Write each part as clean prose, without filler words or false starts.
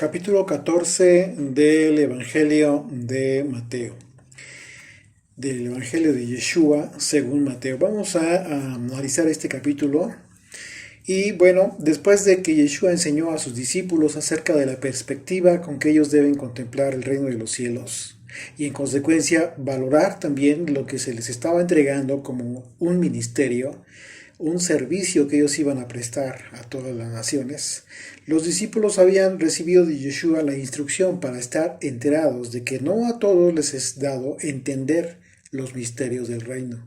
Capítulo 14 del Evangelio de Mateo, del Evangelio de Yeshua según Mateo. Vamos a analizar este capítulo y bueno, después de que Yeshua enseñó a sus discípulos acerca de la perspectiva con que ellos deben contemplar el reino de los cielos y en consecuencia valorar también lo que se les estaba entregando como un ministerio, un servicio que ellos iban a prestar a todas las naciones. Los discípulos habían recibido de Yeshua la instrucción para estar enterados de que no a todos les es dado entender los misterios del reino,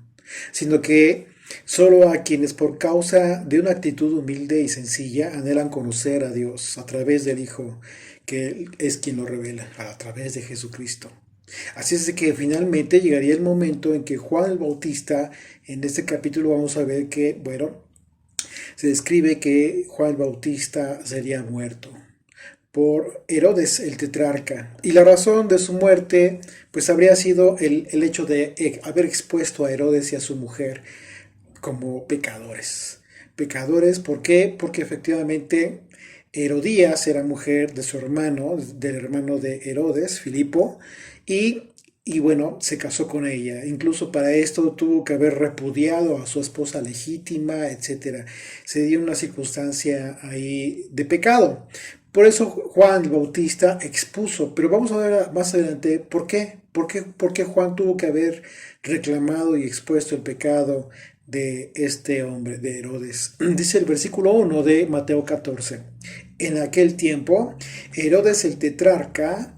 sino que solo a quienes por causa de una actitud humilde y sencilla anhelan conocer a Dios a través del Hijo, que es quien lo revela, a través de Jesucristo. Así es de que finalmente llegaría el momento en que Juan el Bautista, en este capítulo vamos a ver que, bueno, se describe que Juan el Bautista sería muerto por Herodes el tetrarca. Y la razón de su muerte, pues habría sido el hecho de haber expuesto a Herodes y a su mujer como pecadores. Pecadores, ¿por qué? Porque efectivamente Herodías era mujer de su hermano, del hermano de Herodes, Filipo, y bueno, se casó con ella. Incluso para esto tuvo que haber repudiado a su esposa legítima, etcétera. Se dio una circunstancia ahí de pecado. Por eso Juan el Bautista expuso, pero vamos a ver más adelante por qué. ¿Por qué Juan tuvo que haber reclamado y expuesto el pecado de este hombre, de Herodes? Dice el versículo 1 de Mateo 14. En aquel tiempo, Herodes el tetrarca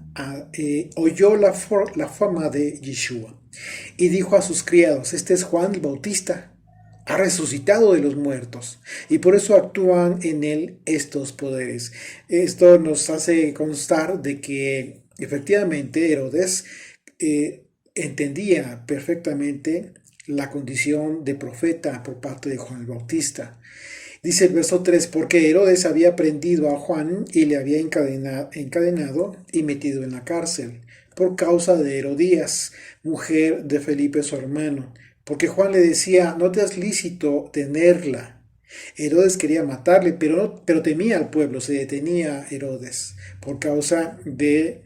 oyó la fama de Yeshua y dijo a sus criados: este es Juan el Bautista, ha resucitado de los muertos, y por eso actúan en él estos poderes. Esto nos hace constar de que efectivamente Herodes entendía perfectamente la condición de profeta por parte de Juan el Bautista. Dice el verso 3, porque Herodes había prendido a Juan y le había encadenado y metido en la cárcel por causa de Herodías, mujer de Felipe su hermano, porque Juan le decía: no te es lícito tenerla. Herodes quería matarle, pero temía al pueblo, se detenía Herodes por causa de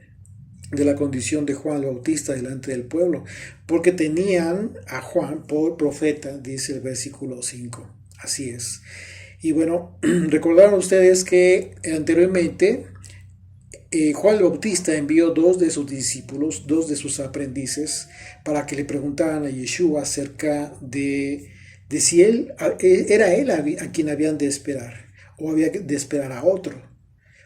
la condición de Juan el Bautista delante del pueblo, porque tenían a Juan por profeta, dice el versículo 5. Así es. Y bueno, recordaron ustedes que anteriormente Juan el Bautista envió dos de sus discípulos, dos de sus aprendices, para que le preguntaran a Yeshua acerca de si era él a quien habían de esperar o había de esperar a otro.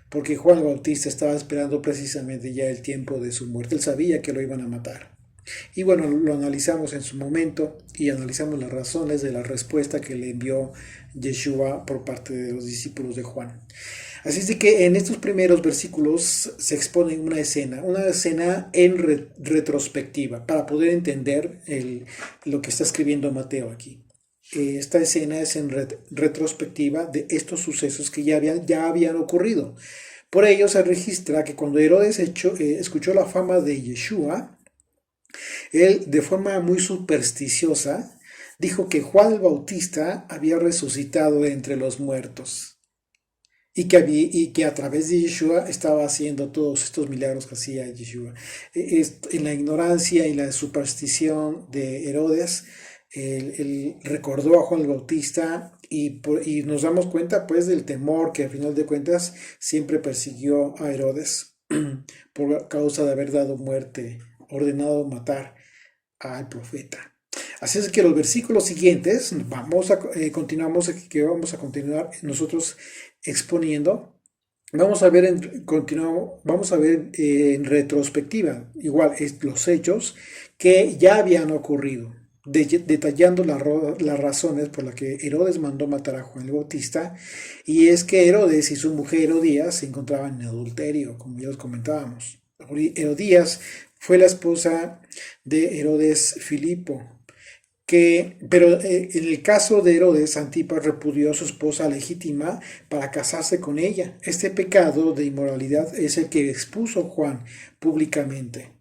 Porque Juan el Bautista estaba esperando precisamente ya el tiempo de su muerte. Él sabía que lo iban a matar. Y bueno, lo analizamos en su momento y analizamos las razones de la respuesta que le envió Yeshua por parte de los discípulos de Juan. Así es de que en estos primeros versículos se expone una escena en retrospectiva para poder entender lo que está escribiendo Mateo aquí. Esta escena es en retrospectiva de estos sucesos que ya habían ocurrido. Por ello se registra que cuando Herodes escuchó la fama de Yeshua, él, de forma muy supersticiosa, dijo que Juan el Bautista había resucitado entre los muertos y que a través de Yeshua estaba haciendo todos estos milagros que hacía Yeshua. En la ignorancia y la superstición de Herodes, él recordó a Juan el Bautista y nos damos cuenta pues del temor que al final de cuentas siempre persiguió a Herodes por causa de haber dado muerte, ordenado matar al profeta. Así es que los versículos siguientes continuamos nosotros exponiendo. Vamos a ver en retrospectiva, igual los hechos que ya habían ocurrido, detallando las razones por las que Herodes mandó matar a Juan el Bautista, y es que Herodes y su mujer Herodías se encontraban en adulterio, como ya los comentábamos. Herodías fue la esposa de Herodes Filipo, pero en el caso de Herodes, Antipas repudió a su esposa legítima para casarse con ella. Este pecado de inmoralidad es el que expuso Juan públicamente.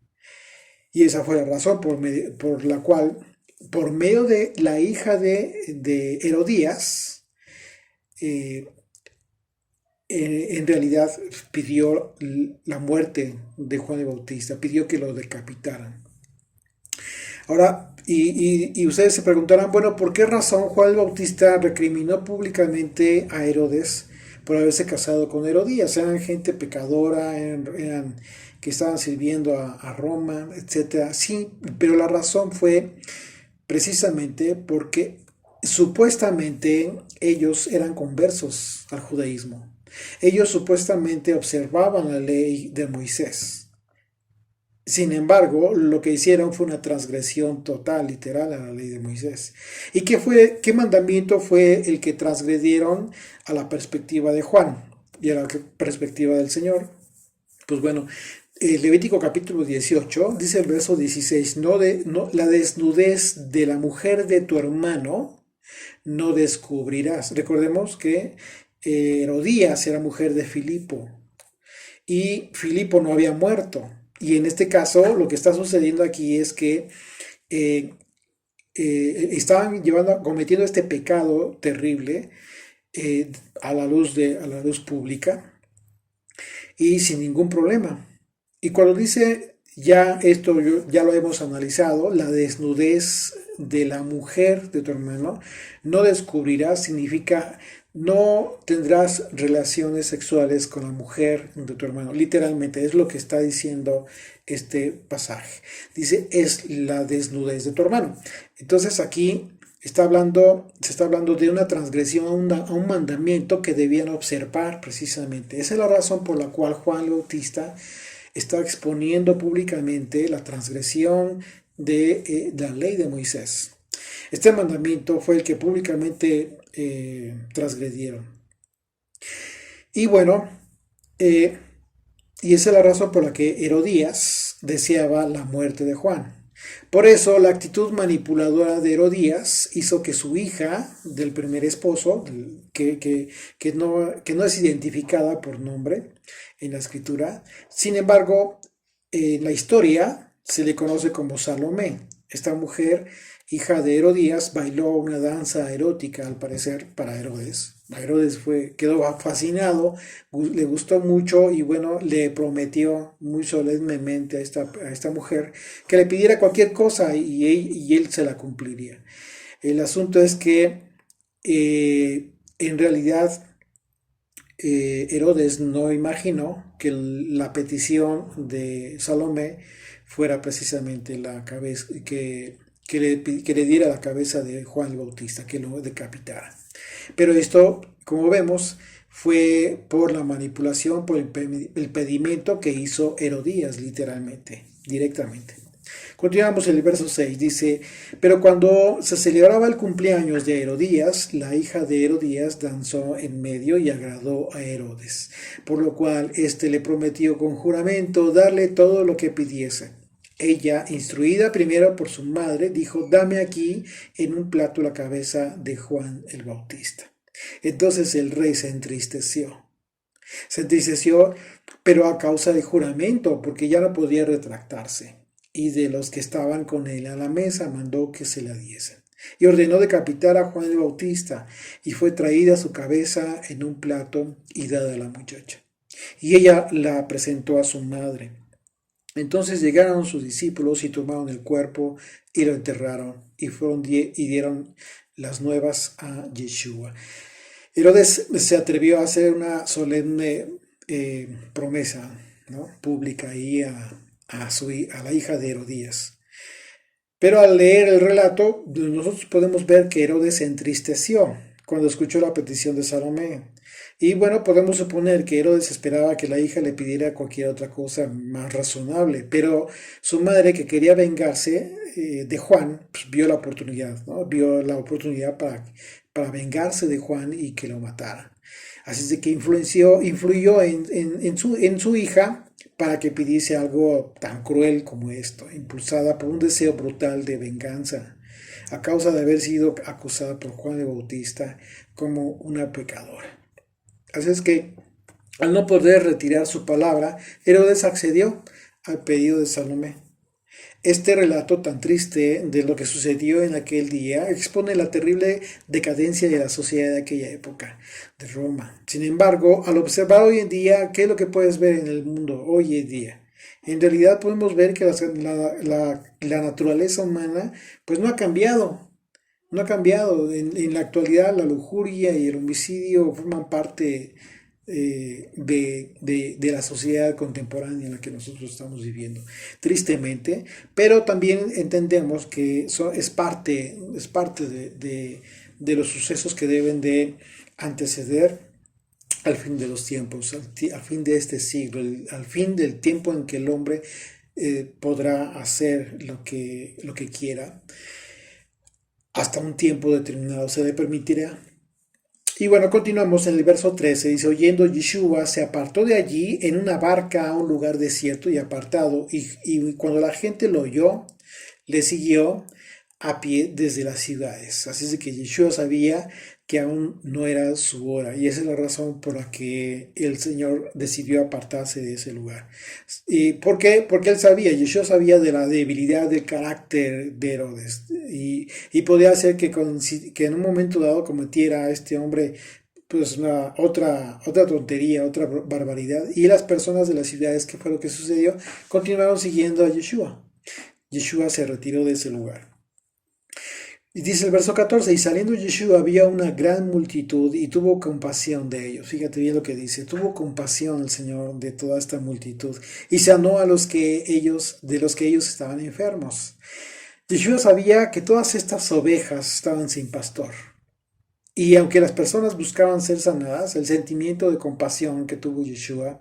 Y esa fue la razón por la cual, por medio de la hija de Herodías, eh, en realidad pidió la muerte de Juan el Bautista, pidió que lo decapitaran. Ahora, y ustedes se preguntarán, bueno, ¿por qué razón Juan el Bautista recriminó públicamente a Herodes por haberse casado con Herodías? Eran gente pecadora, eran que estaban sirviendo a Roma, etcétera. Sí, pero la razón fue precisamente porque supuestamente ellos eran conversos al judaísmo. Ellos supuestamente observaban la ley de Moisés. Sin embargo, lo que hicieron fue una transgresión total, literal, a la ley de Moisés. ¿Y qué mandamiento fue el que transgredieron a la perspectiva de Juan y a la perspectiva del Señor? Pues bueno, Levítico capítulo 18 dice el verso 16, no, la desnudez de la mujer de tu hermano no descubrirás. Recordemos que Herodías era mujer de Filipo y Filipo no había muerto. Y en este caso lo que está sucediendo aquí es que eh, estaban cometiendo este pecado terrible a la luz pública y sin ningún problema. Y cuando dice ya esto, ya lo hemos analizado, la desnudez de la mujer de tu hermano, no descubrirás, significa no tendrás relaciones sexuales con la mujer de tu hermano. Literalmente es lo que está diciendo este pasaje. Dice, es la desnudez de tu hermano. Entonces aquí se está hablando de una transgresión a un mandamiento que debían observar precisamente. Esa es la razón por la cual Juan el Bautista está exponiendo públicamente la transgresión de la ley de Moisés. Este mandamiento fue el que públicamente transgredieron. Y bueno, y esa es la razón por la que Herodías deseaba la muerte de Juan. Por eso la actitud manipuladora de Herodías hizo que su hija del primer esposo, que no es identificada por nombre en la escritura, sin embargo, en la historia se le conoce como Salomé. Esta mujer, hija de Herodías, bailó una danza erótica, al parecer, para Herodes. Herodes quedó fascinado, le gustó mucho y bueno, le prometió muy solemnemente a esta mujer que le pidiera cualquier cosa y él se la cumpliría. El asunto es que en realidad Herodes no imaginó que la petición de Salomé fuera precisamente la cabeza, que le diera la cabeza de Juan el Bautista, que lo decapitara. Pero esto, como vemos, fue por la manipulación, por el pedimento que hizo Herodías, literalmente, directamente. Continuamos el verso 6, dice, pero cuando se celebraba el cumpleaños de Herodías, la hija de Herodías danzó en medio y agradó a Herodes, por lo cual éste le prometió con juramento darle todo lo que pidiese. Ella, instruida primero por su madre, dijo, dame aquí en un plato la cabeza de Juan el Bautista. Entonces el rey se entristeció. Se entristeció, pero a causa del juramento, porque ya no podía retractarse. Y de los que estaban con él a la mesa mandó que se la diesen. Y ordenó decapitar a Juan el Bautista, y fue traída su cabeza en un plato y dada a la muchacha. Y ella la presentó a su madre. Entonces llegaron sus discípulos y tomaron el cuerpo y lo enterraron y dieron las nuevas a Yeshua. Herodes se atrevió a hacer una solemne promesa, ¿no?, pública ahí a la hija de Herodías. Pero al leer el relato, nosotros podemos ver que Herodes se entristeció cuando escuchó la petición de Salomé. Y bueno, podemos suponer que Herodes esperaba que la hija le pidiera cualquier otra cosa más razonable, pero su madre, que quería vengarse de Juan, pues vio la oportunidad, ¿no? Vio la oportunidad para vengarse de Juan y que lo matara. Así es de que influyó en su hija para que pidiese algo tan cruel como esto, impulsada por un deseo brutal de venganza, a causa de haber sido acusada por Juan el Bautista como una pecadora. Así es que, al no poder retirar su palabra, Herodes accedió al pedido de Salomé. Este relato tan triste de lo que sucedió en aquel día expone la terrible decadencia de la sociedad de aquella época, de Roma. Sin embargo, al observar hoy en día, ¿qué es lo que puedes ver en el mundo hoy en día? En realidad podemos ver que la naturaleza humana pues no ha cambiado, no ha cambiado. En la actualidad la lujuria y el homicidio forman parte de la sociedad contemporánea en la que nosotros estamos viviendo, tristemente, pero también entendemos que es parte de los sucesos que deben de anteceder al fin de los tiempos, al fin de este siglo, al fin del tiempo en que el hombre podrá hacer lo que quiera, hasta un tiempo determinado se le permitirá. Y bueno, continuamos en el verso 13. Dice, oyendo Yeshua se apartó de allí en una barca a un lugar desierto y apartado. Y cuando la gente lo oyó, le siguió a pie desde las ciudades. Así es de que Yeshua sabía que aún no era su hora. Y esa es la razón por la que el Señor decidió apartarse de ese lugar. ¿Y por qué? Porque él sabía, Yeshua sabía de la debilidad del carácter de Herodes. Y podía hacer que en un momento dado cometiera a este hombre pues otra tontería, otra barbaridad. Y las personas de las ciudades, que fue lo que sucedió, continuaron siguiendo a Yeshua. Yeshua se retiró de ese lugar. Y dice el verso 14, y saliendo Yeshua había una gran multitud y tuvo compasión de ellos. Fíjate bien lo que dice, tuvo compasión el Señor de toda esta multitud y sanó a de los que ellos estaban enfermos. Yeshua sabía que todas estas ovejas estaban sin pastor. Y aunque las personas buscaban ser sanadas, el sentimiento de compasión que tuvo Yeshua,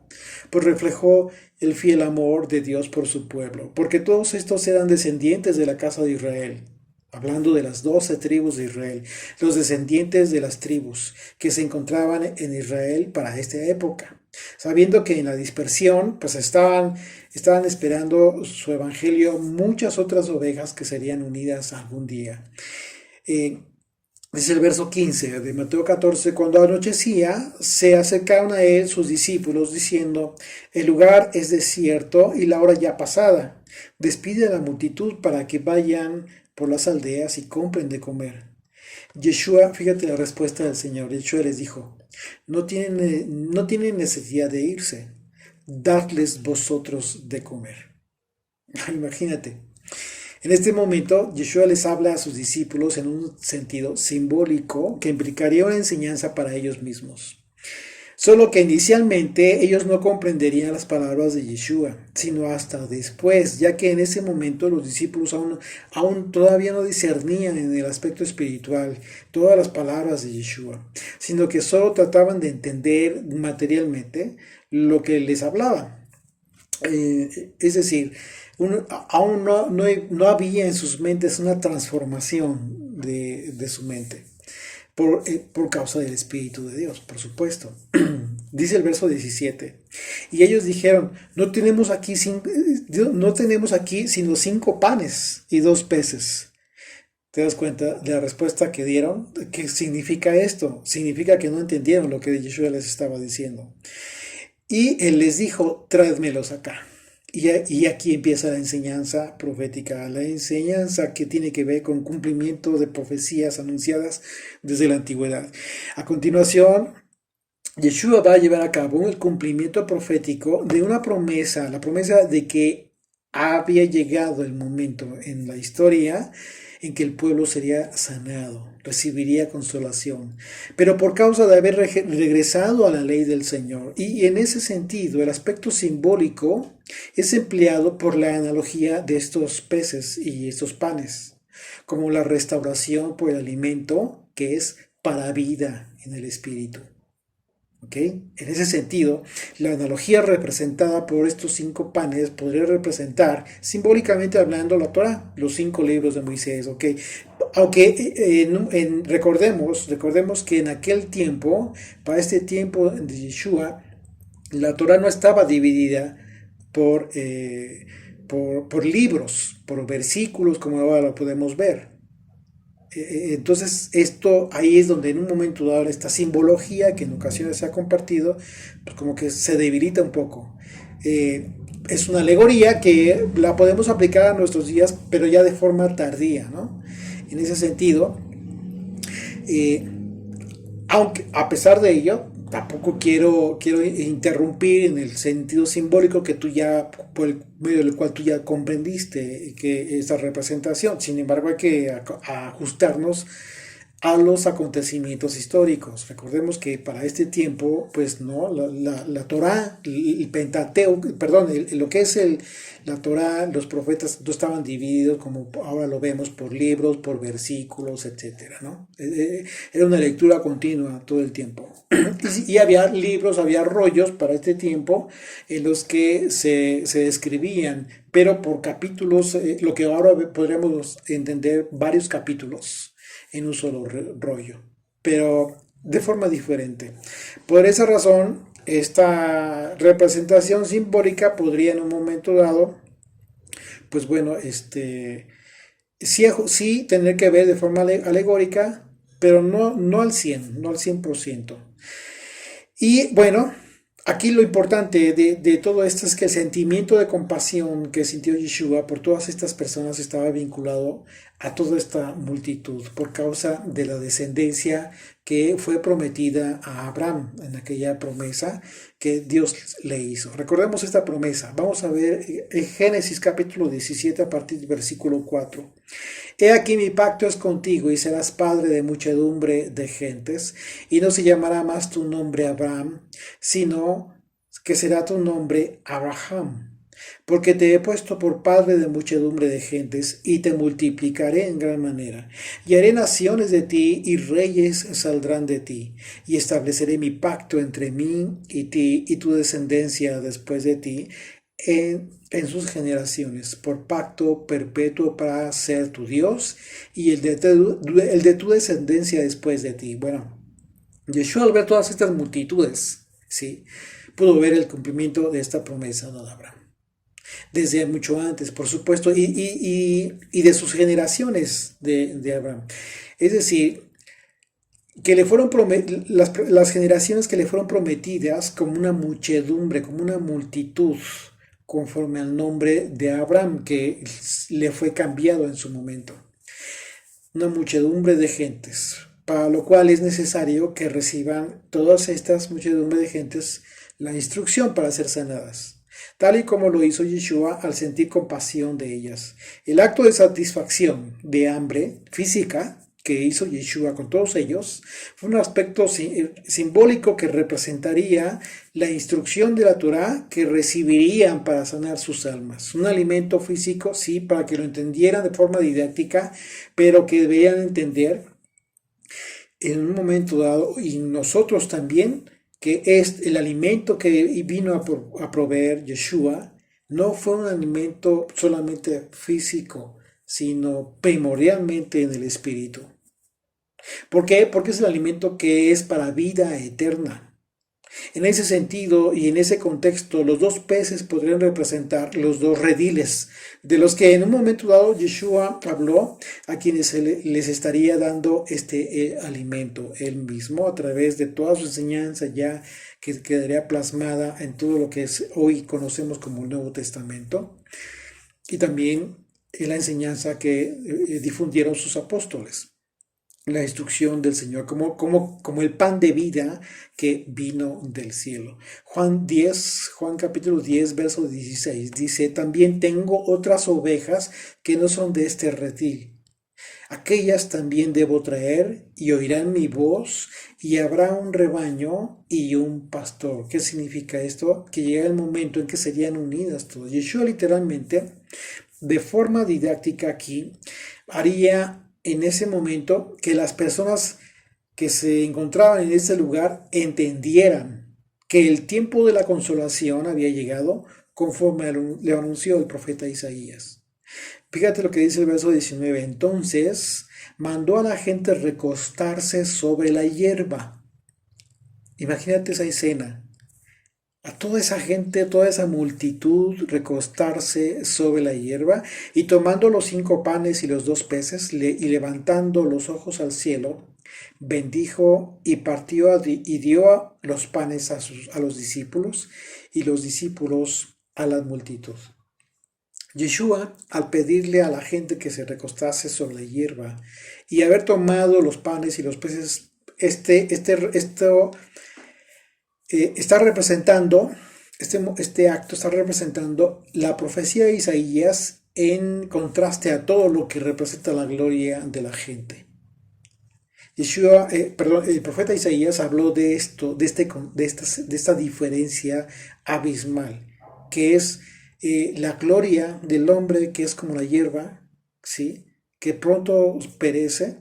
pues reflejó el fiel amor de Dios por su pueblo, porque todos estos eran descendientes de la casa de Israel. Hablando de las 12 tribus de Israel, los descendientes de las tribus que se encontraban en Israel para esta época, sabiendo que en la dispersión pues estaban esperando su evangelio muchas otras ovejas que serían unidas algún día. Dice el verso 15 de Mateo 14, cuando anochecía, se acercaron a él sus discípulos diciendo, el lugar es desierto y la hora ya pasada. Despide a la multitud para que vayan por las aldeas y compren de comer. Yeshua, fíjate la respuesta del Señor. Yeshua les dijo, no tienen necesidad de irse, dadles vosotros de comer. Imagínate. En este momento, Yeshua les habla a sus discípulos en un sentido simbólico que implicaría una enseñanza para ellos mismos. Solo que inicialmente ellos no comprenderían las palabras de Yeshua, sino hasta después, ya que en ese momento los discípulos aún todavía no discernían en el aspecto espiritual todas las palabras de Yeshua, sino que solo trataban de entender materialmente lo que les hablaba. Es decir, aún no había en sus mentes una transformación de su mente. Por causa del Espíritu de Dios, por supuesto. Dice el verso 17. Y ellos dijeron, no tenemos aquí sino 5 panes y 2 peces. ¿Te das cuenta de la respuesta que dieron? ¿Qué significa esto? Significa que no entendieron lo que Yeshua les estaba diciendo. Y él les dijo, tráedmelos acá. Y aquí empieza la enseñanza profética, la enseñanza que tiene que ver con cumplimiento de profecías anunciadas desde la antigüedad. A continuación, Yeshua va a llevar a cabo el cumplimiento profético de una promesa, la promesa de que había llegado el momento en la historia en que el pueblo sería sanado, recibiría consolación, pero por causa de haber regresado a la ley del Señor. Y en ese sentido, el aspecto simbólico es empleado por la analogía de estos peces y estos panes, como la restauración por el alimento que es para vida en el espíritu. ¿Okay? En ese sentido, la analogía representada por estos 5 panes podría representar, simbólicamente hablando, la Torah, los 5 libros de Moisés. ¿Okay? Aunque recordemos que en aquel tiempo, para este tiempo de Yeshua, la Torah no estaba dividida por libros, por versículos, como ahora lo podemos ver. Entonces esto ahí es donde en un momento dado esta simbología que en ocasiones se ha compartido pues como que se debilita un poco, es una alegoría que la podemos aplicar a nuestros días, pero ya de forma tardía, ¿no? En ese sentido, eh, aunque a pesar de ello, tampoco quiero interrumpir en el sentido simbólico que tú ya, por el medio del cual tú ya comprendiste que esta representación. Sin embargo, hay que ajustarnos a los acontecimientos históricos. Recordemos que para este tiempo, pues no, la Torá, el Pentateuco, perdón, lo que es la Torá, los profetas no estaban divididos como ahora lo vemos por libros, por versículos, etcétera, ¿no? Era una lectura continua todo el tiempo. Y había libros, había rollos para este tiempo en los que se escribían, pero por capítulos, lo que ahora podríamos entender varios capítulos en un solo rollo, pero de forma diferente. Por esa razón, esta representación simbólica podría en un momento dado, pues bueno, sí tener que ver de forma alegórica, pero no al 100, no al 100%. Y bueno, aquí lo importante de todo esto es que el sentimiento de compasión que sintió Yeshua por todas estas personas estaba vinculado a toda esta multitud por causa de la descendencia que fue prometida a Abraham en aquella promesa que Dios le hizo. Recordemos esta promesa. Vamos a ver en Génesis capítulo 17 a partir del versículo 4. He aquí mi pacto es contigo y serás padre de muchedumbre de gentes, y no se llamará más tu nombre Abraham, sino que será tu nombre Abraham, porque te he puesto por padre de muchedumbre de gentes, y te multiplicaré en gran manera, y haré naciones de ti, y reyes saldrán de ti, y estableceré mi pacto entre mí y ti, y tu descendencia después de ti, en sus generaciones, por pacto perpetuo para ser tu Dios y el de tu descendencia después de ti. Bueno, Yeshua al ver todas estas multitudes, ¿sí?, pudo ver el cumplimiento de esta promesa, ¿no?, de Abraham. Desde mucho antes, por supuesto, y de sus generaciones de Abraham. Es decir, que le fueron las generaciones que le fueron prometidas como una muchedumbre, como una multitud, conforme al nombre de Abraham, que le fue cambiado en su momento. Una muchedumbre de gentes, para lo cual es necesario que reciban todas estas muchedumbre de gentes la instrucción para ser sanadas, tal y como lo hizo Yeshua al sentir compasión de ellas. El acto de satisfacción de hambre física que hizo Yeshua con todos ellos fue un aspecto simbólico que representaría la instrucción de la Torá que recibirían para sanar sus almas. Un alimento físico, sí, para que lo entendieran de forma didáctica, pero que debían entender en un momento dado, y nosotros también, que es el alimento que vino a proveer Yeshua, no fue un alimento solamente físico, sino primordialmente en el espíritu. ¿Por qué? Porque es el alimento que es para vida eterna. En ese sentido y en ese contexto, los dos peces podrían representar los dos rediles, de los que en un momento dado Yeshua habló, a quienes les estaría dando este alimento él mismo, a través de toda su enseñanza ya que quedaría plasmada en todo lo que hoy conocemos como el Nuevo Testamento, y también en la enseñanza que difundieron sus apóstoles. La instrucción del Señor, como el pan de vida que vino del cielo. Juan capítulo 10, verso 16, dice: también tengo otras ovejas que no son de este redil. Aquellas también debo traer, y oirán mi voz, y habrá un rebaño y un pastor. ¿Qué significa esto? Que llega el momento en que serían unidas todas. Yeshua literalmente, de forma didáctica aquí, haría en ese momento que las personas que se encontraban en ese lugar entendieran que el tiempo de la consolación había llegado, conforme le anunció el profeta Isaías. Fíjate lo que dice el verso 19. Entonces mandó a la gente recostarse sobre la hierba. Imagínate esa escena. A toda esa gente, toda esa multitud recostarse sobre la hierba, y tomando los 5 panes y los 2 peces, y levantando los ojos al cielo, bendijo y partió y dio los panes a los discípulos, y los discípulos a la multitud. Yeshua, al pedirle a la gente que se recostase sobre la hierba y haber tomado los panes y los peces, esto está representando, este acto está representando la profecía de Isaías en contraste a todo lo que representa la gloria de la gente. El profeta Isaías habló de esto, de esta diferencia abismal, que es la gloria del hombre que es como la hierba, ¿sí? Que pronto perece,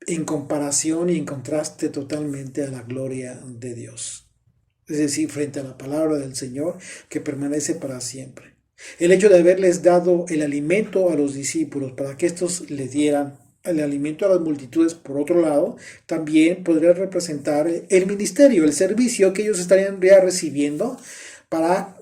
en comparación y en contraste totalmente a la gloria de Dios. Es decir, frente a la palabra del Señor que permanece para siempre. El hecho de haberles dado el alimento a los discípulos para que estos le dieran el alimento a las multitudes, por otro lado, también podría representar el ministerio, el servicio que ellos estarían ya recibiendo para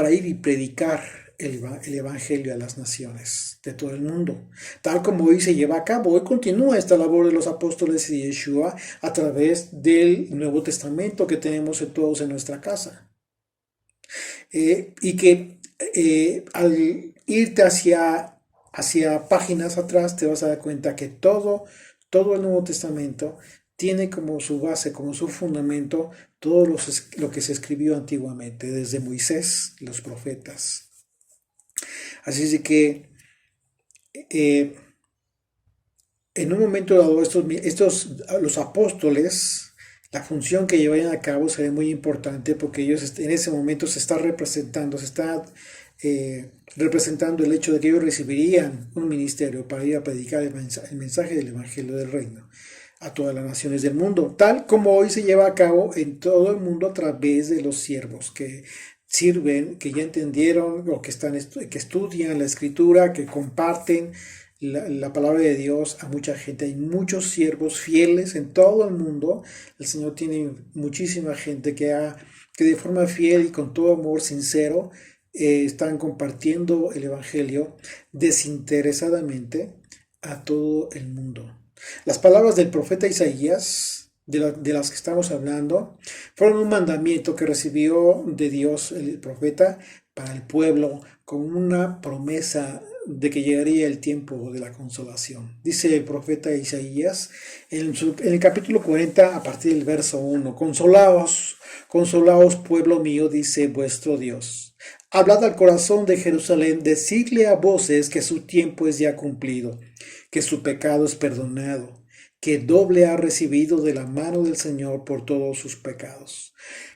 ir y predicar el evangelio a las naciones de todo el mundo. Tal como hoy se lleva a cabo, hoy continúa esta labor de los apóstoles y de Yeshua a través del Nuevo Testamento que tenemos todos en nuestra casa. Y que al irte hacia páginas atrás te vas a dar cuenta que todo el Nuevo Testamento tiene como su base, como su fundamento, todo lo que se escribió antiguamente, desde Moisés, los profetas. Así es que en un momento dado los apóstoles, la función que llevan a cabo sería muy importante porque ellos en ese momento se está representando el hecho de que ellos recibirían un ministerio para ir a predicar el mensaje del Evangelio del Reino a todas las naciones del mundo, tal como hoy se lleva a cabo en todo el mundo a través de los siervos que sirven, que ya entendieron o que estudian la escritura, que comparten la palabra de Dios a mucha gente. Hay muchos siervos fieles en todo el mundo. El Señor tiene muchísima gente que de forma fiel y con todo amor sincero están compartiendo el Evangelio desinteresadamente a todo el mundo. Las palabras del profeta Isaías, de las que estamos hablando, fueron un mandamiento que recibió de Dios el profeta para el pueblo como una promesa de que llegaría el tiempo de la consolación. Dice el profeta Isaías en el capítulo 40 a partir del verso 1: consolaos, pueblo mío, dice vuestro Dios. Hablad al corazón de Jerusalén, decidle a voces que su tiempo es ya cumplido, que su pecado es perdonado, que doble ha recibido de la mano del Señor por todos sus pecados.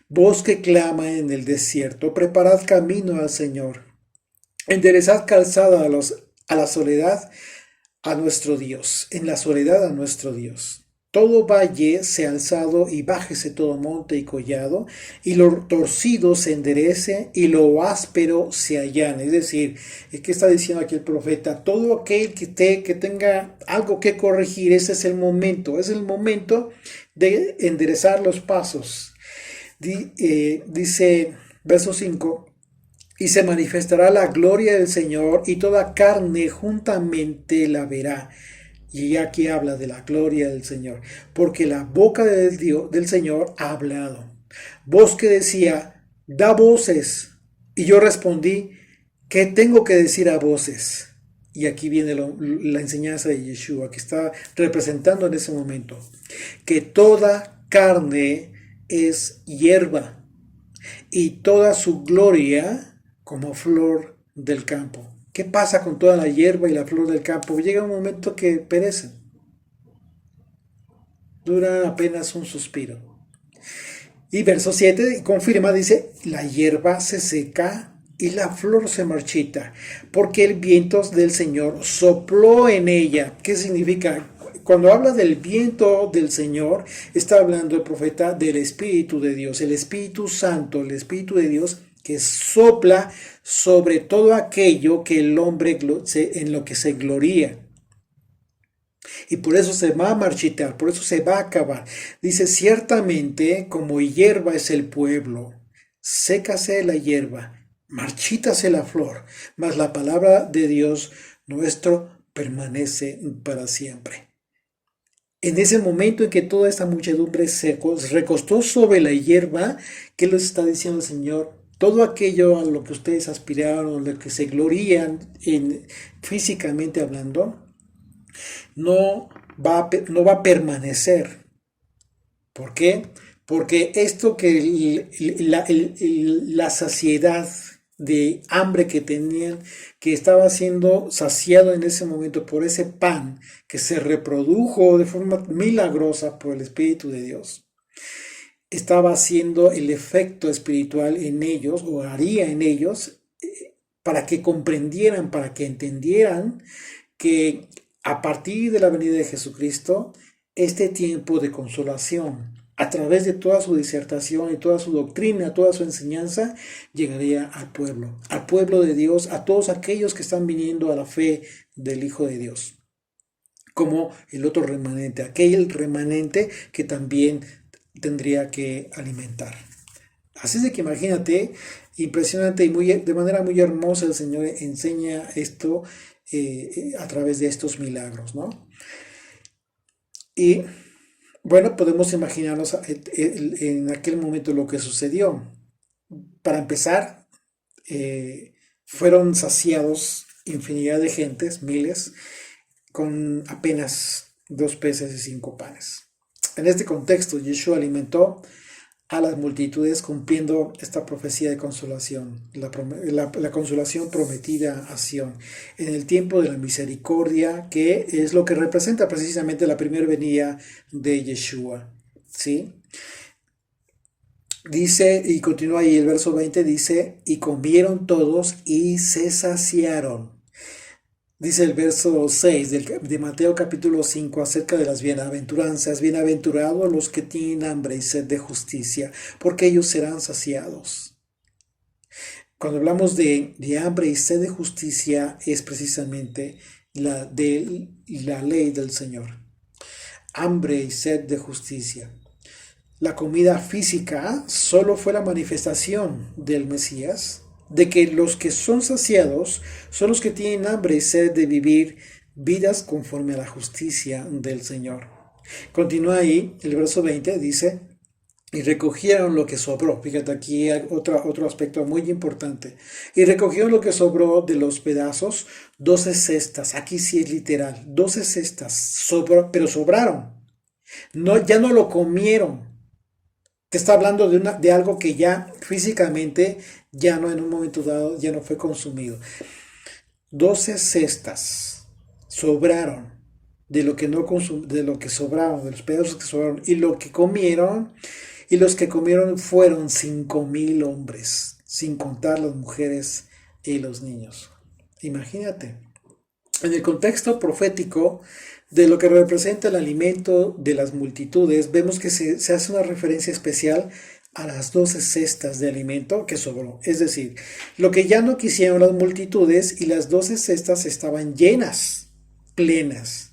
Voz que clama en el desierto, preparad camino al Señor, enderezad calzada a la soledad a nuestro Dios, en la soledad a nuestro Dios. Todo valle se alzado y bájese todo monte y collado, y lo torcido se enderece y lo áspero se allane. Es decir, ¿qué está diciendo aquí el profeta? Todo aquel que tenga algo que corregir, ese es el momento de enderezar los pasos. Dice verso 5: y se manifestará la gloria del Señor, y toda carne juntamente la verá. Y aquí habla de la gloria del Señor, porque la boca del Señor ha hablado. Voz que decía, da voces. Y yo respondí, ¿qué tengo que decir a voces? Y aquí viene la enseñanza de Yeshua, que está representando en ese momento, que toda carne es hierba, y toda su gloria como flor del campo. ¿Qué pasa con toda la hierba y la flor del campo? Llega un momento que perecen. Dura apenas un suspiro. Y verso 7 confirma, dice, la hierba se seca y la flor se marchita, porque el viento del Señor sopló en ella. ¿Qué significa? Cuando habla del viento del Señor, está hablando el profeta del Espíritu de Dios, el Espíritu Santo, el Espíritu de Dios que sopla sobre todo aquello que el hombre en lo que se gloría. Y por eso se va a marchitar, por eso se va a acabar. Dice, ciertamente como hierba es el pueblo, sécase la hierba, marchítase la flor, mas la palabra de Dios nuestro permanece para siempre. En ese momento en que toda esta muchedumbre se recostó sobre la hierba, ¿qué les está diciendo el Señor? todo aquello a lo que ustedes aspiraron, lo que se glorían físicamente hablando, no va a permanecer. ¿Por qué? Porque esto que la saciedad de hambre que tenían, que estaba siendo saciado en ese momento por ese pan que se reprodujo de forma milagrosa por el Espíritu de Dios, estaba haciendo el efecto espiritual en ellos, o haría en ellos, para que comprendieran, para que entendieran que a partir de la venida de Jesucristo, este tiempo de consolación, a través de toda su disertación y toda su doctrina, toda su enseñanza, llegaría al pueblo de Dios, a todos aquellos que están viniendo a la fe del Hijo de Dios, como el otro remanente, aquel remanente que también tendría que alimentar. Así es de que imagínate, impresionante y de manera muy hermosa el Señor enseña esto a través de estos milagros, ¿no? Y bueno, podemos imaginarnos en aquel momento lo que sucedió. Para empezar, fueron saciados infinidad de gentes, miles, con apenas 2 peces y 5 panes. En este contexto, Yeshua alimentó a las multitudes cumpliendo esta profecía de consolación, la consolación prometida a Sión, en el tiempo de la misericordia, que es lo que representa precisamente la primera venida de Yeshua, ¿sí? Dice, y continúa ahí el verso 20, dice, y comieron todos y se saciaron. Dice el verso 6 de Mateo capítulo 5 acerca de las bienaventuranzas. Bienaventurados los que tienen hambre y sed de justicia, porque ellos serán saciados. Cuando hablamos de hambre y sed de justicia, es precisamente la ley del Señor. Hambre y sed de justicia. La comida física solo fue la manifestación del Mesías, de que los que son saciados son los que tienen hambre y sed de vivir vidas conforme a la justicia del Señor. Continúa ahí, el verso 20 dice, y recogieron lo que sobró. Fíjate aquí otro aspecto muy importante. Y recogieron lo que sobró de los pedazos, 12 cestas. Aquí sí es literal, 12 cestas, pero sobraron. No, ya no lo comieron. Te está hablando de algo que ya físicamente, ya no en un momento dado, ya no fue consumido. 12 cestas sobraron de lo que no de lo que sobraron, de los pedazos que sobraron, y lo que comieron, y los que comieron fueron 5,000 hombres, sin contar las mujeres y los niños. Imagínate. En el contexto profético de lo que representa el alimento de las multitudes, vemos que se hace una referencia especial a las 12 cestas de alimento que sobró. Es decir, lo que ya no quisieron las multitudes, y las 12 cestas estaban llenas, plenas.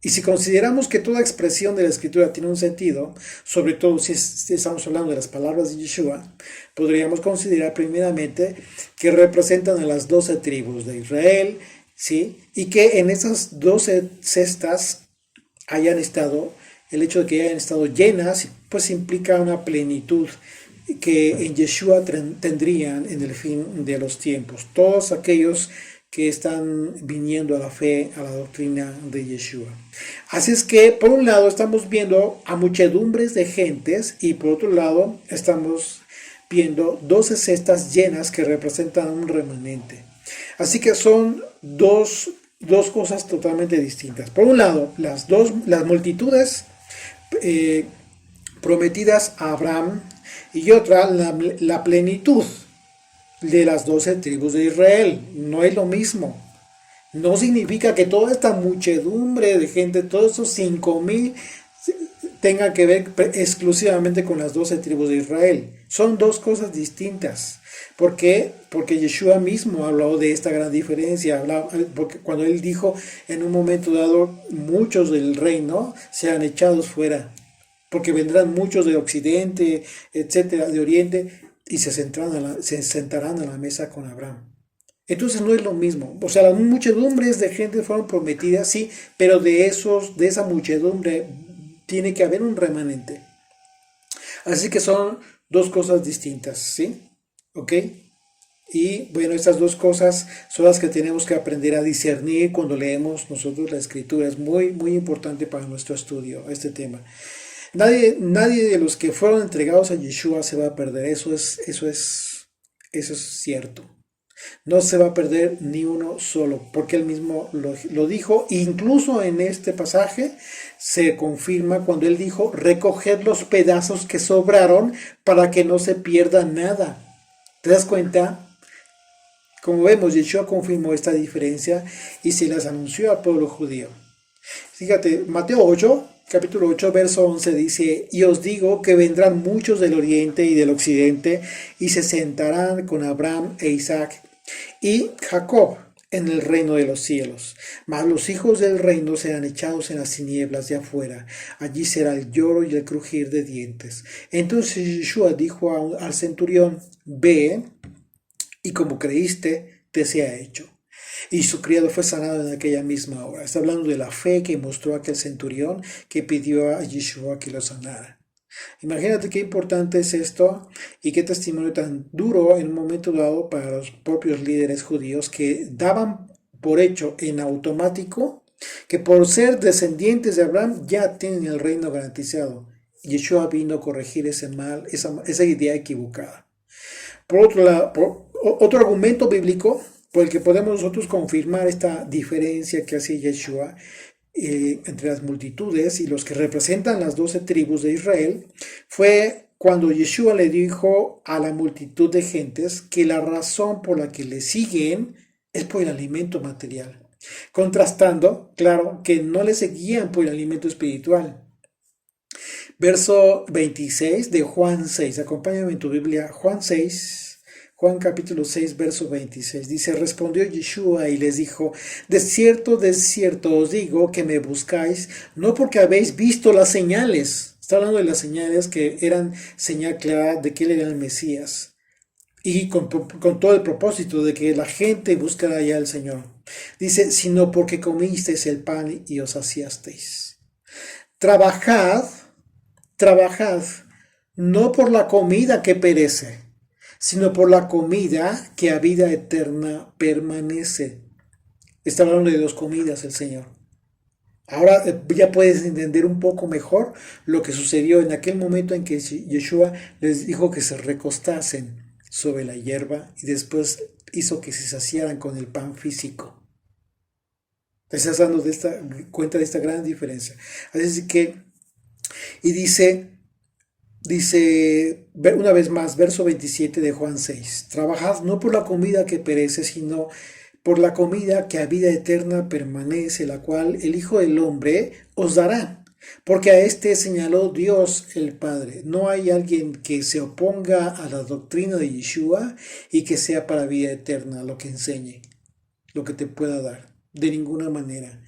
Y si consideramos que toda expresión de la Escritura tiene un sentido, sobre todo si estamos hablando de las palabras de Yeshua, podríamos considerar primeramente que representan a las 12 tribus de Israel, ¿sí? Y que en esas 12 cestas hayan estado, el hecho de que hayan estado llenas, pues implica una plenitud que en Yeshua tendrían en el fin de los tiempos. Todos aquellos que están viniendo a la fe, a la doctrina de Yeshua. Así es que, por un lado, estamos viendo a muchedumbres de gentes, y por otro lado, estamos viendo 12 cestas llenas que representan un remanente. Así que son dos cosas totalmente distintas. Por un lado, las multitudes prometidas a Abraham, y otra, la plenitud de las 12 tribus de Israel. No es lo mismo. No significa que toda esta muchedumbre de gente, todos esos 5,000, tengan que ver exclusivamente con las 12 tribus de Israel. Son dos cosas distintas. ¿Por qué? Porque Yeshua mismo habló de esta gran diferencia. Porque cuando él dijo en un momento dado, muchos del reino sean echados fuera, porque vendrán muchos de occidente, etcétera, de oriente, y se sentarán a la mesa con Abraham. Entonces no es lo mismo. O sea, las muchedumbres de gente fueron prometidas, sí, pero de esa muchedumbre tiene que haber un remanente. Así que son dos cosas distintas, ¿sí? ¿ok? Y bueno, estas dos cosas son las que tenemos que aprender a discernir cuando leemos nosotros la escritura. Es muy, muy importante para nuestro estudio este tema. Nadie de los que fueron entregados a Yeshua se va a perder. Eso es cierto. No se va a perder ni uno solo, porque él mismo lo dijo. Incluso en este pasaje se confirma cuando él dijo, recoged los pedazos que sobraron para que no se pierda nada. ¿Te das cuenta? Como vemos, Yeshua confirmó esta diferencia y se las anunció al pueblo judío. Fíjate, Mateo 8, capítulo 8, verso 11 dice, y os digo que vendrán muchos del oriente y del occidente y se sentarán con Abraham e Isaac y Jacob en el reino de los cielos. Mas los hijos del reino serán echados en las tinieblas de afuera. Allí será el lloro y el crujir de dientes. Entonces Yeshua dijo al centurión, ve, y como creíste, te sea hecho. Y su criado fue sanado en aquella misma hora. Está hablando de la fe que mostró aquel centurión que pidió a Yeshua que lo sanara. Imagínate qué importante es esto y qué testimonio tan duro en un momento dado para los propios líderes judíos que daban por hecho en automático que por ser descendientes de Abraham ya tienen el reino garantizado. Yeshua vino a corregir ese mal, esa idea equivocada. Por otro lado, otro argumento bíblico por el que podemos nosotros confirmar esta diferencia que hacía Yeshua entre las multitudes y los que representan las 12 tribus de Israel fue cuando Yeshua le dijo a la multitud de gentes que la razón por la que le siguen es por el alimento material, contrastando, claro, que no le seguían por el alimento espiritual. Verso 26 de Juan 6, acompáñame en tu Biblia, Juan capítulo 6, verso 26, dice, respondió Yeshua y les dijo, de cierto os digo que me buscáis, no porque habéis visto las señales. Está hablando de las señales que eran señal clara de que él era el Mesías. Y con todo el propósito de que la gente buscara ya al Señor. Dice, sino porque comisteis el pan y os saciasteis. Trabajad, no por la comida que perece, sino por la comida que a vida eterna permanece. Está hablando de dos comidas el Señor. Ahora ya puedes entender un poco mejor lo que sucedió en aquel momento en que Yeshua les dijo que se recostasen sobre la hierba y después hizo que se saciaran con el pan físico. Te estás dando cuenta de esta gran diferencia. Así que, y dice una vez más, verso 27 de Juan 6, trabajad no por la comida que perece, sino por la comida que a vida eterna permanece, la cual el Hijo del Hombre os dará. Porque a este señaló Dios el Padre. No hay alguien que se oponga a la doctrina de Yeshua y que sea para vida eterna lo que enseñe, lo que te pueda dar. De ninguna manera.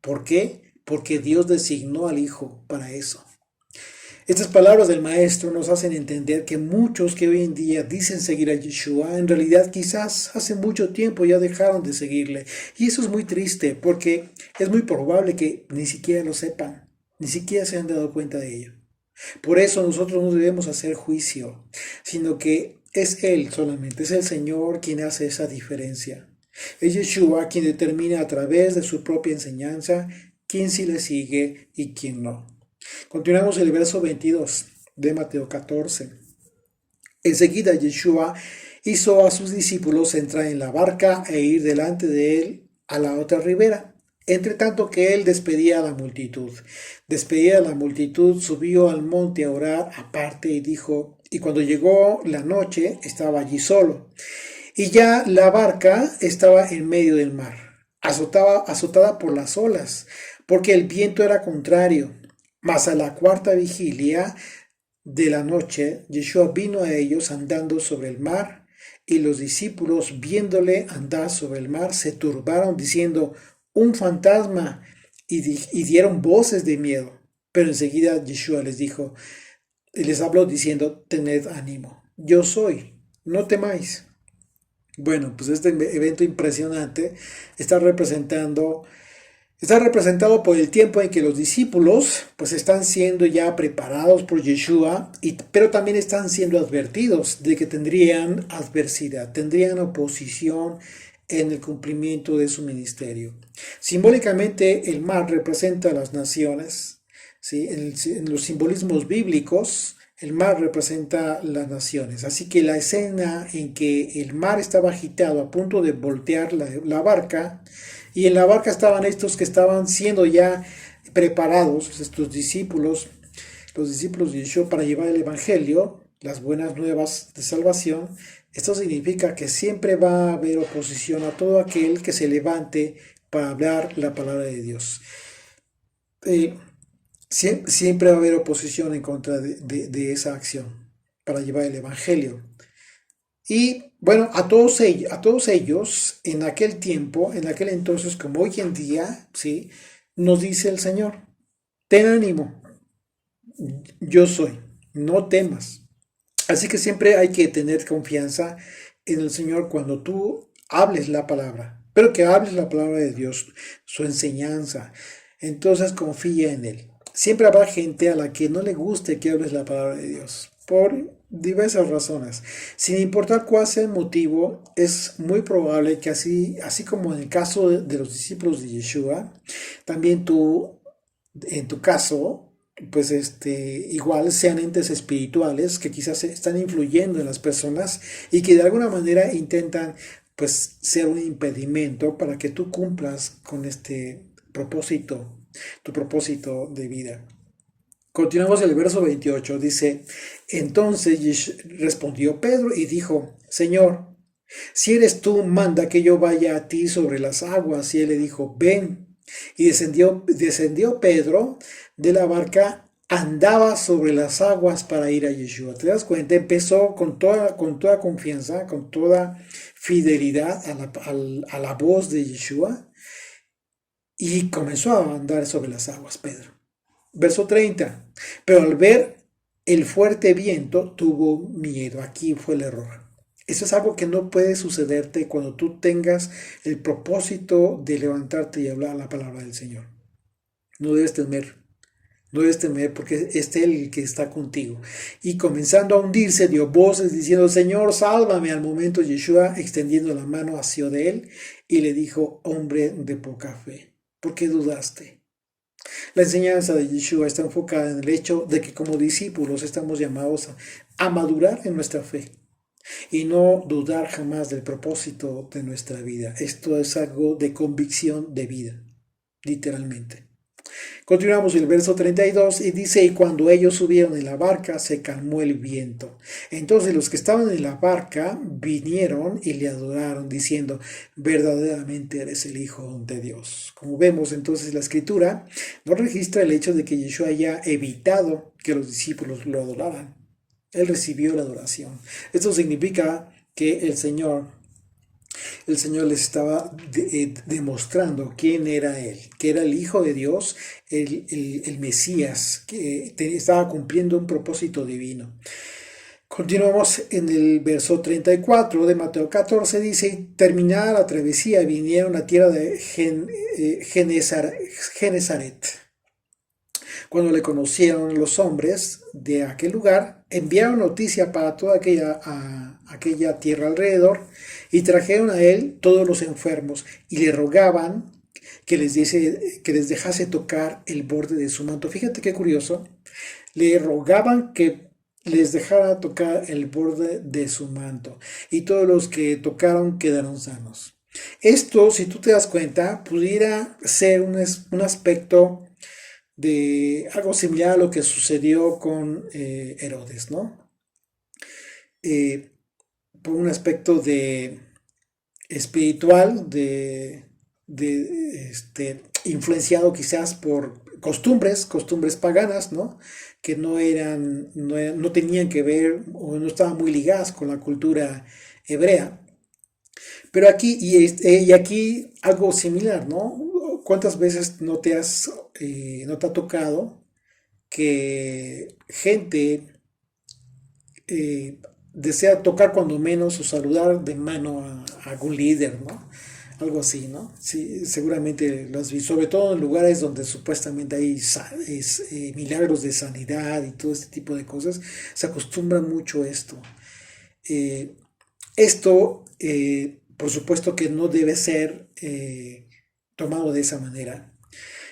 ¿Por qué? Porque Dios designó al Hijo para eso. Estas palabras del Maestro nos hacen entender que muchos que hoy en día dicen seguir a Yeshua, en realidad quizás hace mucho tiempo ya dejaron de seguirle. Y eso es muy triste porque es muy probable que ni siquiera lo sepan, ni siquiera se han dado cuenta de ello. Por eso nosotros no debemos hacer juicio, sino que es Él solamente, es el Señor quien hace esa diferencia. Es Yeshua quien determina a través de su propia enseñanza quién sí le sigue y quién no. Continuamos el verso 22 de Mateo 14. Enseguida Yeshua hizo a sus discípulos entrar en la barca e ir delante de él a la otra ribera. Entre tanto que él despedía a la multitud. Despedida a la multitud, subió al monte a orar aparte y dijo, y cuando llegó la noche estaba allí solo. Y ya la barca estaba en medio del mar, azotada por las olas, porque el viento era contrario. Mas a la cuarta vigilia de la noche, Yeshua vino a ellos andando sobre el mar, y los discípulos, viéndole andar sobre el mar, se turbaron diciendo, un fantasma, y dieron voces de miedo. Pero enseguida Yeshua les habló diciendo, tened ánimo, yo soy, no temáis. Bueno, pues este evento impresionante está representando Está representado por el tiempo en que los discípulos pues están siendo ya preparados por Yeshua, pero también están siendo advertidos de que tendrían adversidad, tendrían oposición en el cumplimiento de su ministerio. Simbólicamente el mar representa a las naciones, ¿sí? En los simbolismos bíblicos el mar representa las naciones, así que la escena en que el mar estaba agitado a punto de voltear la barca, y en la barca estaban estos que estaban siendo ya preparados, estos discípulos, los discípulos de Yeshua, para llevar el Evangelio, las buenas nuevas de salvación. Esto significa que siempre va a haber oposición a todo aquel que se levante para hablar la palabra de Dios. Siempre va a haber oposición en contra de esa acción para llevar el Evangelio. Y bueno, a todos ellos, en aquel tiempo, en aquel entonces, como hoy en día, ¿sí? Nos dice el Señor, ten ánimo, yo soy, no temas. Así que siempre hay que tener confianza en el Señor cuando tú hables la palabra, pero que hables la palabra de Dios, su enseñanza. Entonces confía en Él. Siempre habrá gente a la que no le guste que hables la palabra de Dios, por diversas razones. Sin importar cuál sea el motivo, es muy probable que así como en el caso de los discípulos de Yeshua, también tú, en tu caso, pues igual sean entes espirituales que quizás están influyendo en las personas y que de alguna manera intentan pues ser un impedimento para que tú cumplas con propósito, tu propósito de vida. Continuamos el verso 28, dice, entonces respondió Pedro y dijo, Señor, si eres tú, manda que yo vaya a ti sobre las aguas. Y él le dijo, ven. Y descendió Pedro de la barca, andaba sobre las aguas para ir a Yeshua. ¿Te das cuenta? Empezó con toda confianza, con toda fidelidad a la voz de Yeshua y comenzó a andar sobre las aguas, Pedro. Verso 30. Pero al ver el fuerte viento, tuvo miedo. Aquí fue el error. Eso es algo que no puede sucederte cuando tú tengas el propósito de levantarte y hablar la palabra del Señor. No debes temer. No debes temer porque es Él el que está contigo. Y comenzando a hundirse, dio voces diciendo, Señor, sálvame. Al momento Yeshua, extendiendo la mano, asió de él y le dijo, hombre de poca fe, ¿por qué dudaste? La enseñanza de Yeshua está enfocada en el hecho de que como discípulos estamos llamados a madurar en nuestra fe y no dudar jamás del propósito de nuestra vida. Esto es algo de convicción de vida, literalmente. Continuamos el verso 32 y dice, y cuando ellos subieron en la barca se calmó el viento. Entonces los que estaban en la barca vinieron y le adoraron diciendo, verdaderamente eres el Hijo de Dios. Como vemos entonces la escritura no registra el hecho de que Yeshua haya evitado que los discípulos lo adoraran. Él recibió la adoración. Esto significa que el Señor les estaba demostrando quién era Él, que era el Hijo de Dios, el Mesías, que estaba cumpliendo un propósito divino. Continuamos en el verso 34 de Mateo 14, dice, terminada la travesía vinieron a tierra de Genezaret. Cuando le conocieron los hombres de aquel lugar, enviaron noticia para toda aquella tierra alrededor y trajeron a él todos los enfermos y le rogaban que les dejase tocar el borde de su manto. Fíjate qué curioso. Le rogaban que les dejara tocar el borde de su manto y todos los que tocaron quedaron sanos. Esto, si tú te das cuenta, pudiera ser un aspecto de algo similar a lo que sucedió con Herodes, ¿no? Por un aspecto espiritual, influenciado quizás por costumbres paganas, ¿no? Que no tenían que ver o no estaban muy ligadas con la cultura hebrea. Pero aquí, y aquí algo similar, ¿no? ¿Cuántas veces no te ha tocado que gente desea tocar cuando menos o saludar de mano a algún líder, ¿no? algo así, ¿no? Sí, seguramente lo has visto, sobre todo en lugares donde supuestamente hay milagros de sanidad y todo este tipo de cosas, se acostumbra mucho esto. Eh, por supuesto que no debe ser tomado de esa manera.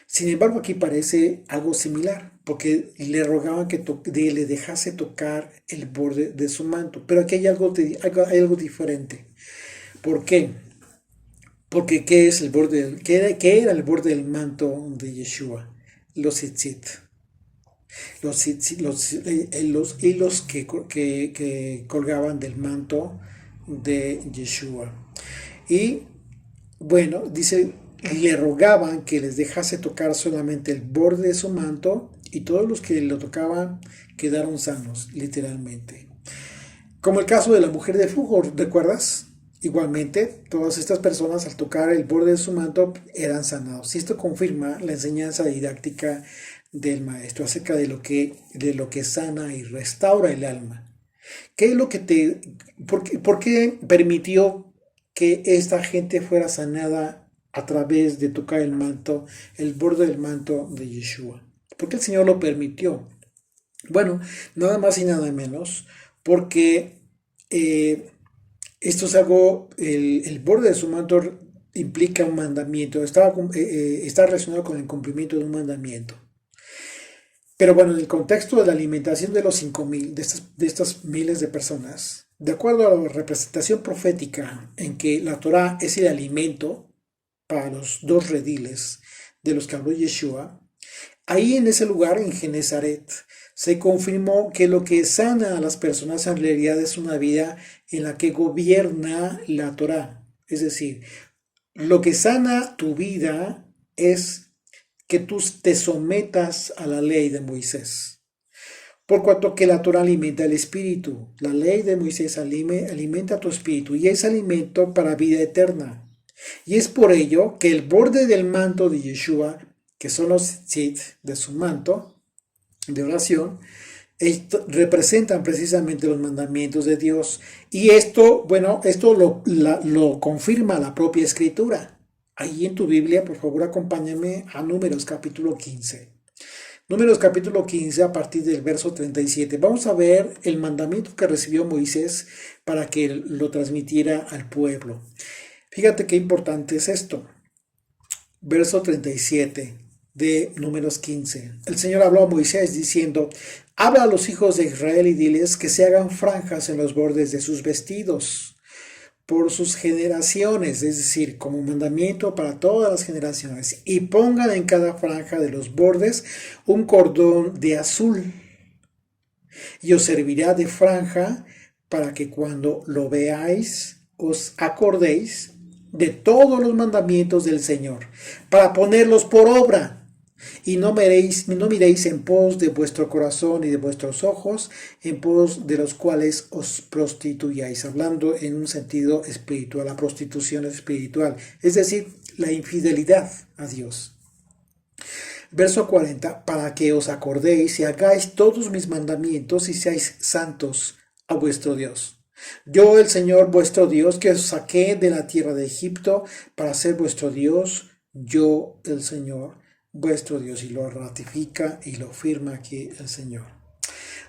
Sin embargo, aquí parece algo similar, porque le rogaban que le dejase tocar el borde de su manto. Pero aquí hay algo diferente. ¿Por qué? Porque ¿qué es el borde qué era el borde del manto de Yeshua? Los tzitzit. Los hilos que colgaban del manto de Yeshua. Y bueno, dice, le rogaban que les dejase tocar solamente el borde de su manto y todos los que lo tocaban quedaron sanos, literalmente. Como el caso de la mujer de flujo, ¿recuerdas? Igualmente, todas estas personas al tocar el borde de su manto eran sanados. Y esto confirma la enseñanza didáctica del maestro acerca de lo que sana y restaura el alma. ¿Qué es lo que por qué permitió que esta gente fuera sanada a través de tocar el manto, el borde del manto de Yeshua? ¿Por qué el Señor lo permitió? Bueno, nada más y nada menos, porque esto es algo, el borde de su manto implica un mandamiento, está relacionado con el cumplimiento de un mandamiento. Pero bueno, en el contexto de la alimentación de los 5,000, de estas miles de personas, de acuerdo a la representación profética en que la Torá es el alimento para los dos rediles de los que habló Yeshua, ahí en ese lugar, en Genezaret, se confirmó que lo que sana a las personas en realidad es una vida en la que gobierna la Torá. Es decir, lo que sana tu vida es que tú te sometas a la ley de Moisés. Por cuanto que la Torah alimenta el espíritu, la ley de Moisés alimenta tu espíritu y es alimento para vida eterna. Y es por ello que el borde del manto de Yeshua, que son los tzit de su manto de oración, representan precisamente los mandamientos de Dios. Y esto, bueno, esto lo confirma la propia escritura. Ahí en tu Biblia, por favor, acompáñame a Números capítulo 15. Números capítulo 15 a partir del verso 37. Vamos a ver el mandamiento que recibió Moisés para que lo transmitiera al pueblo. Fíjate qué importante es esto. Verso 37 de Números 15. El Señor habló a Moisés diciendo: habla a los hijos de Israel y diles que se hagan franjas en los bordes de sus vestidos por sus generaciones, es decir, como mandamiento para todas las generaciones, y pongan en cada franja de los bordes un cordón de azul, y os servirá de franja para que cuando lo veáis os acordéis de todos los mandamientos del Señor, para ponerlos por obra. Y no miréis en pos de vuestro corazón y de vuestros ojos, en pos de los cuales os prostituyáis, hablando en un sentido espiritual. La prostitución es espiritual, es decir, la infidelidad a Dios. Verso 40, para que os acordéis y hagáis todos mis mandamientos y seáis santos a vuestro Dios. Yo, el Señor vuestro Dios, que os saqué de la tierra de Egipto para ser vuestro Dios, yo, el Señor vuestro Dios, y lo ratifica y lo firma aquí el Señor.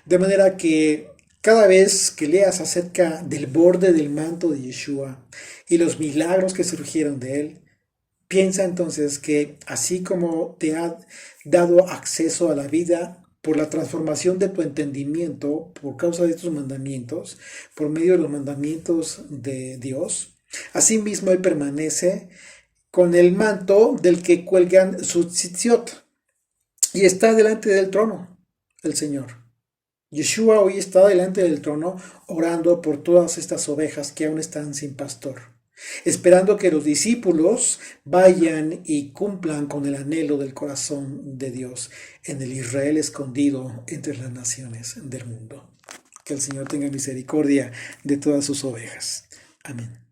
De manera que cada vez que leas acerca del borde del manto de Yeshua y los milagros que surgieron de él, piensa entonces que así como te ha dado acceso a la vida por la transformación de tu entendimiento, por causa de estos mandamientos, por medio de los mandamientos de Dios, asimismo él permanece con el manto del que cuelgan sus tzitziot, y está delante del trono, el Señor. Yeshua hoy está delante del trono orando por todas estas ovejas que aún están sin pastor, esperando que los discípulos vayan y cumplan con el anhelo del corazón de Dios en el Israel escondido entre las naciones del mundo. Que el Señor tenga misericordia de todas sus ovejas. Amén.